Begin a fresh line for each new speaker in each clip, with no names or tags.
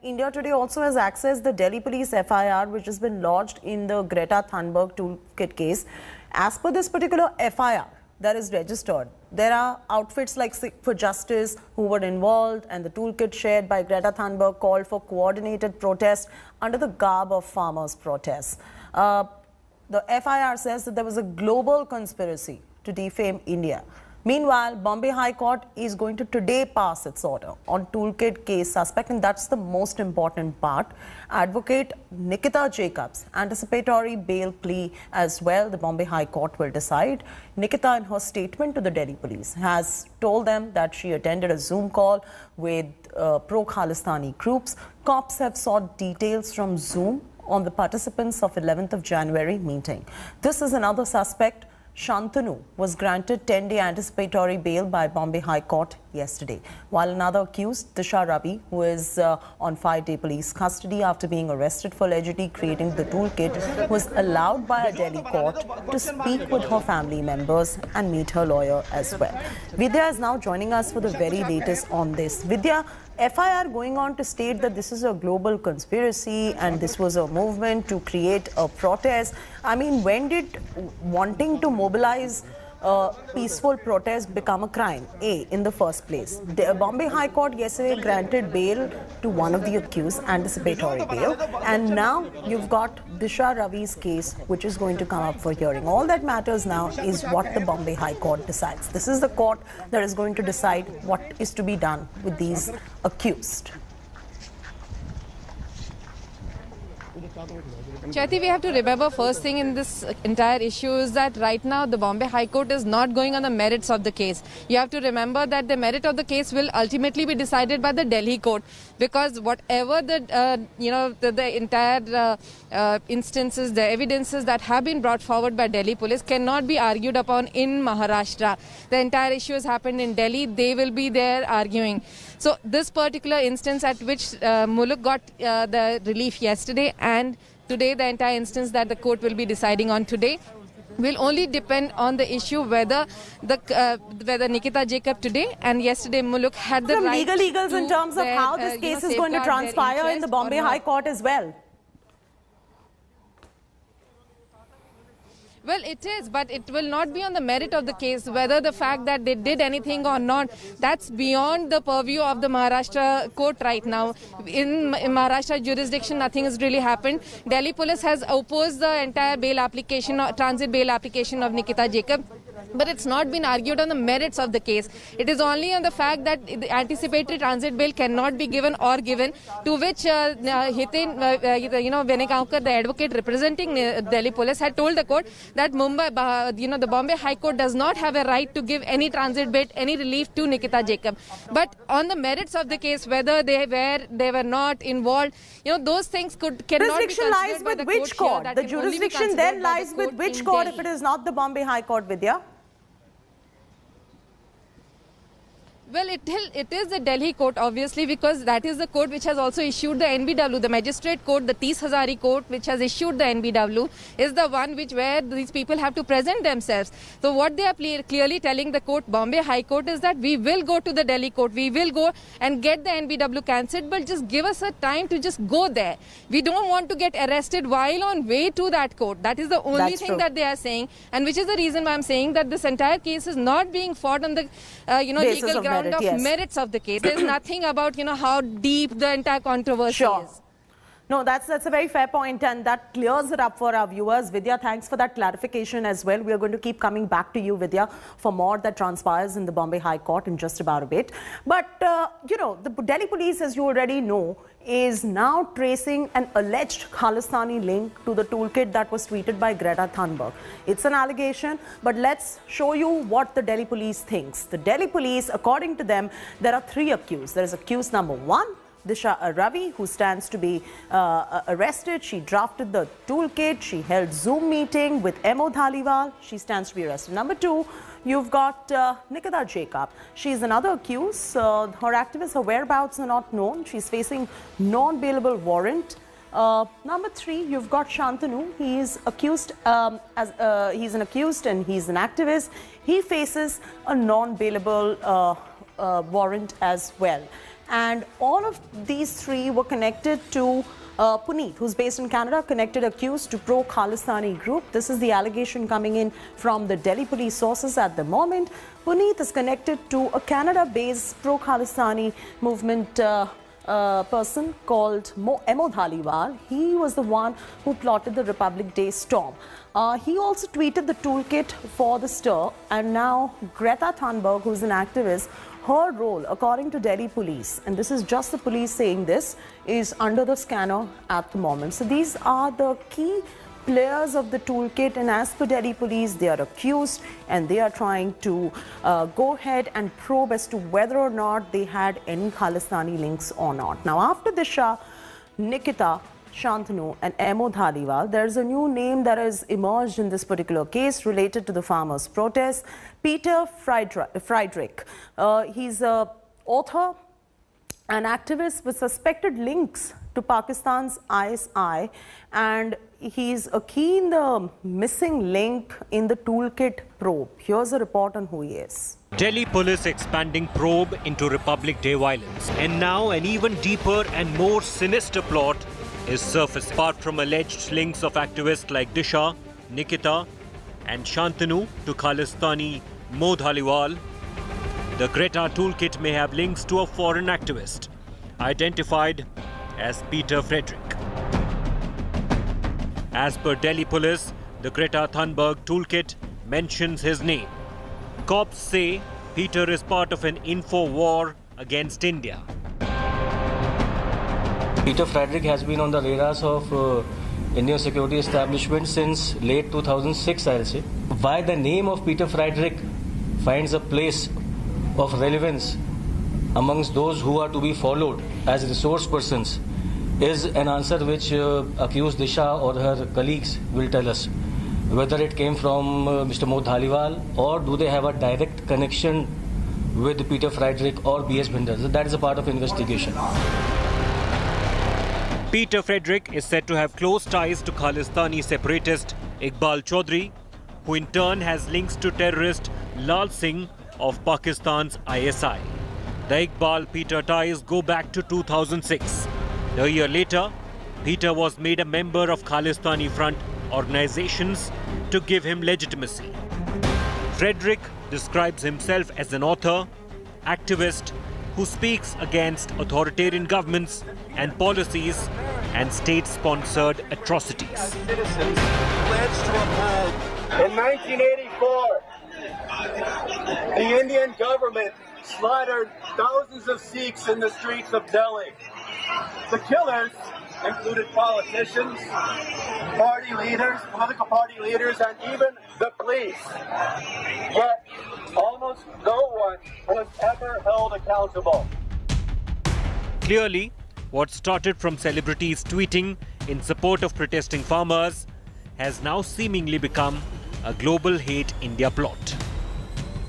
India today also has accessed the Delhi police FIR, which has been lodged in the Greta Thunberg toolkit case. As per this particular FIR that is registered, there are outfits like Sikh for Justice who were involved, and the toolkit shared by Greta Thunberg called for coordinated protest under the garb of farmers' protests. The FIR says that there was a global conspiracy to defame India. Meanwhile, Bombay High Court is going to today pass its order on toolkit case suspect, and that's the most important part. Advocate Nikita Jacobs' anticipatory bail plea as well, the Bombay High Court will decide. Nikita, in her statement to the Delhi police, has told them that she attended a Zoom call with pro-Khalistani groups. Cops have sought details from Zoom on the participants of 11th of January meeting. This is another suspect. Shantanu was granted 10-day anticipatory bail by Bombay High Court yesterday, while another accused, Disha Ravi, who is on 5-day police custody after being arrested for allegedly creating the toolkit, was allowed by a Delhi court to speak with her family members and meet her lawyer as well. Vidya is now joining us for the very latest on this. Vidya, FIR going on to state that this is a global conspiracy and this was a movement to create a protest. I mean, when did wanting to mobilize peaceful protest become a crime, in the first place? The Bombay High Court yesterday granted bail to one of the accused, anticipatory bail, and now you've got Disha Ravi's case, which is going to come up for hearing. All that matters now is what the Bombay High Court decides. This is the court that is going to decide what is to be done with these accused.
Chaiti, we have to remember first thing in this entire issue is that right now the Bombay High Court is not going on the merits of the case. You have to remember that the merit of the case will ultimately be decided by the Delhi court, because whatever the entire instances, the evidences that have been brought forward by Delhi police cannot be argued upon in Maharashtra. The entire issue has happened in Delhi. They will be there arguing. So this particular instance at which Muluk got the relief yesterday, and today the entire instance that the court will be deciding on today, will only depend on the issue whether Nikita Jacob today and yesterday Muluk had the right
to legals in terms of how this case is going to transpire in the Bombay High Court as well.
Well, it is, but it will not be on the merit of the case, whether the fact that they did anything or not. That's beyond the purview of the Maharashtra court right now. In Maharashtra jurisdiction, nothing has really happened. Delhi police has opposed the entire bail application, transit bail application of Nikita Jacob. But it's not been argued on the merits of the case. It is only on the fact that the anticipatory transit bail cannot be given or given, to which Hitin Venikankar, the advocate representing Delhi police, had told the court that the Bombay High Court does not have a right to give any transit bail, any relief to Nikita Jacob. But on the merits of the case, whether they were not involved, those things cannot be considered by the
which court? The jurisdiction then lies with which court if it is not the Bombay High Court, Vidya?
Well, it is the Delhi court, obviously, because that is the court which has also issued the NBW. The magistrate court, the Tees Hazari court, which has issued the NBW, is the one where these people have to present themselves. So what they are clearly telling the court, Bombay High Court, is that we will go to the Delhi court. We will go and get the NBW cancelled, but just give us a time to just go there. We don't want to get arrested while on way to that court. That is the only thing that they are saying, and which is the reason why I'm saying that this entire case is not being fought on the legal ground of merits of the case. There's nothing about how deep the entire controversy is.
No, that's a very fair point, and that clears it up for our viewers. Vidya, thanks for that clarification as well. We are going to keep coming back to you, Vidya, for more that transpires in the Bombay High Court in just about a bit. But, the Delhi police, as you already know, is now tracing an alleged Khalistani link to the toolkit that was tweeted by Greta Thunberg. It's an allegation, but let's show you what the Delhi police thinks. The Delhi police, according to them, there are 3 accused. There is accused number 1, Disha Ravi, who stands to be arrested. She drafted the toolkit. She held Zoom meeting with M.O. Dhaliwal. She stands to be arrested. Number 2, you've got Nikita Jacob. She's another accused. Her activists, her whereabouts are not known. She's facing non-bailable warrant. Number 3, you've got Shantanu. He is accused he's an accused and he's an activist. He faces a non-bailable warrant as well. And all of these three were connected to Puneet, who's based in Canada, connected accused to pro-Khalistani group. This is the allegation coming in from the Delhi police sources at the moment. Puneet is connected to a Canada-based pro-Khalistani movement person called Emod Dhaliwal. He was the one who plotted the Republic Day storm. He also tweeted the toolkit for the stir, and now Greta Thunberg, who's an activist, her role, according to Delhi police, and this is just the police saying this, is under the scanner at the moment. So these are the key players of the toolkit, and as per Delhi police, they are accused and they are trying to go ahead and probe as to whether or not they had any Khalistani links or not. Now, after Disha, Nikita, Shantanu and Emod Dhaliwal, there's a new name that has emerged in this particular case related to the farmers' protest. Peter Friedrich. He's an author and activist with suspected links to Pakistan's ISI, and he's a key in the missing link in the toolkit probe. Here's a report on who he is.
Delhi police expanding probe into Republic Day violence, and now an even deeper and more sinister plot is surfacing. Apart from alleged links of activists like Disha, Nikita and Shantanu to Khalistani Emod Dhaliwal, the Greta toolkit may have links to a foreign activist identified as Peter Friedrich. As per Delhi police, the Greta Thunberg toolkit mentions his name. Cops say Peter is part of an info war against India.
Peter Friedrich has been on the radars of Indian security establishment since late 2006, I'll say. Why the name of Peter Friedrich finds a place of relevance amongst those who are to be followed as resource persons is an answer which accused Disha or her colleagues will tell us. Whether it came from Mr. Emod Dhaliwal, or do they have a direct connection with Peter Friedrich or B.S. Bhinder. That is a part of investigation.
Peter Friedrich is said to have close ties to Khalistani separatist Iqbal Chaudhry, who in turn has links to terrorist Lal Singh of Pakistan's ISI. The Iqbal-Peter ties go back to 2006. A year later, Peter was made a member of Khalistani Front organizations to give him legitimacy. Friedrich describes himself as an author, activist, who speaks against authoritarian governments and policies and state-sponsored atrocities.
Citizens pledged to uphold. In 1984, the Indian government slaughtered thousands of Sikhs in the streets of Delhi. The killers included politicians, party leaders, political party leaders, and even the police. Yet, almost no one was ever held accountable.
Clearly, what started from celebrities tweeting in support of protesting farmers has now seemingly become a global hate India plot.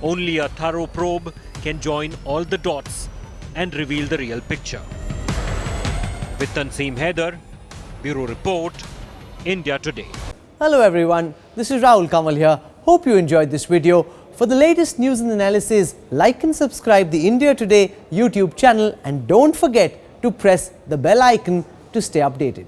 Only a thorough probe can join all the dots and reveal the real picture. With Tanseem Haider, Bureau Report, India Today.
Hello everyone, this is Rahul Kamal here. Hope you enjoyed this video. For the latest news and analysis, like and subscribe the India Today YouTube channel, and don't forget to press the bell icon to stay updated.